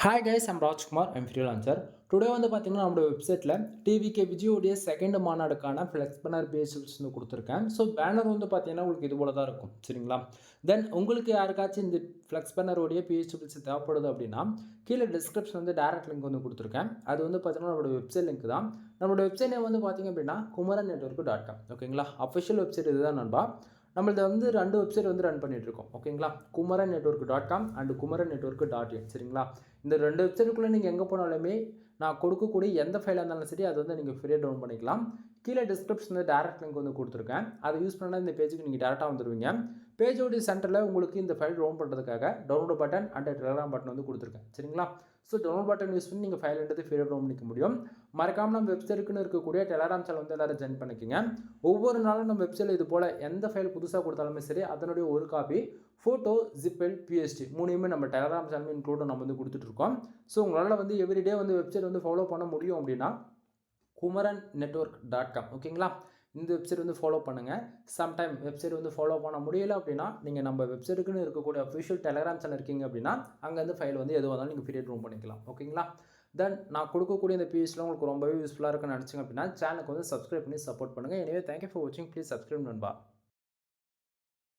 Hi guys, I'm Rajkumar, I'm freelancer. Today வந்து பார்த்தீங்கன்னா நம்மளோட வெப்சைட்டில் டிவிகே விஜயோடைய செகண்ட் மாநாடுக்கான ஃப்ளெக்ஸ் பேனர் பேசில்ஸ் வந்து கொடுத்துருக்கேன். ஸோ பேனர் வந்து பார்த்தீங்கன்னா உங்களுக்கு இது போல தான் இருக்கும், சரிங்களா? தென் உங்களுக்கு யாருக்காச்சும் இந்த ஃப்ளெக்ஸ் பேனருடைய பிஹெச்பிள்ஸ் தேவைப்படுது அப்படின்னா கீழே டிஸ்கிரிப்ஷன் வந்து டேரக்ட் லிங்க் வந்து கொடுத்துருக்கேன். அது வந்து பார்த்தீங்கன்னா நம்மளோட வெப்சைட் லிங்க் தான். நம்மளோட வெப்சைட் நேம் வந்து பார்த்தீங்க அப்படின்னா kumaran.network.com. ஓகேங்களா? அஃபிஷியல் வெப்சைட் இதுதான் நண்பா. நம்மள்ட்ட வந்து 2 வெப்சைட் வந்து ரன் பண்ணிகிட்ருக்கோம், ஓகேங்களா? kumaran.network.com அண்ட் kumaran.network.in, சரிங்களா? இந்த 2 வெப்சைட்டுக்குள்ளே நீங்கள் எங்கே போனாலுமே நான் கொடுக்கக்கூடிய எந்த ஃபைலாக இருந்தாலும் சரி அதை வந்து நீங்கள் ஃப்ரீயாக டவுன் பண்ணிக்கலாம். கீழே டிஸ்கிரிப்ஷனில் டேரக்ட் லிங்க் வந்து கொடுத்துருக்கேன். அதை யூஸ் பண்ணால் இந்த பேஜுக்கு நீங்கள் டேரெக்டாக வந்துடுவீங்க. பேஜோடைய சென்டரில் உங்களுக்கு இந்த ஃபைல் டவுன் பண்ணுறதுக்காக download button and Telegram button வந்து கொடுத்துருக்கேன், சரிங்களா? ஸோ டவுன்லோட் பட்டன் யூஸ் பண்ணி நீங்கள் ஃபைல் எடுத்து ஃப்ரீயாக டவுன் பண்ணிக்க முடியும். மறக்காமல் நம்ம வெப்சைட்டுக்குன்னு இருக்கக்கூடிய டெலிகிராம் சேனல் வந்து எல்லோரும் ஜாயின் பண்ணிக்கோங்க. ஒவ்வொரு நாளும் நம்ம வெப்சைட்டில் இது போல் எந்த ஃபைல் புதுசாக கொடுத்தாலுமே சரி அதனுடைய ஒரு காப்பி ஃபோட்டோ, ஜிப்ஃபைல், பிஎஸ்டி மூணையுமே நம்ம டெலிகிராம் சேனல் இன்க்ளூட் நம்ம வந்து கொடுத்துட்ருக்கோம். ஸோ உங்களால் வந்து எவ்ரிடே வந்து வெப்சைட் வந்து ஃபாலோ பண்ண முடியும் அப்படின்னா kumaran.network.com, ஓகேங்களா? இந்த வெப்சைட் வந்து ஃபாலோ பண்ணுங்கள். சம்டைம் வெப்சைட் வந்து ஃபாலோ பண்ண முடியலை அப்படின்னா நீங்கள் நம்ம வெப்சைட்டுக்குன்னு இருக்கக்கூடிய அஃபிஷியல் டெலிகிராம் சேனல் இருக்கீங்க அப்படின்னா அங்கேருந்து ஃபைல் வந்து எதுவாக இருந்தாலும் நீங்கள் ஃப்ரீயாக டவுன் பண்ணிக்கலாம், ஓகேங்களா? தென் நான் கொடுக்கக்கூடிய இந்த பிஎஸ்டியில் உங்களுக்கு ரொம்பவே யூஸ்ஃபுல்லாக இருக்குன்னு நினச்சிங்க அப்படின்னா சேனலுக்கு வந்து சப்ஸ்கிரைப் பண்ணி சப்போர்ட் பண்ணுங்கள். எனவே தேங்க்யூ ஃபார் வாட்சிங். ப்ளீஸ் சப்ஸ்கிரைப் நண்பா.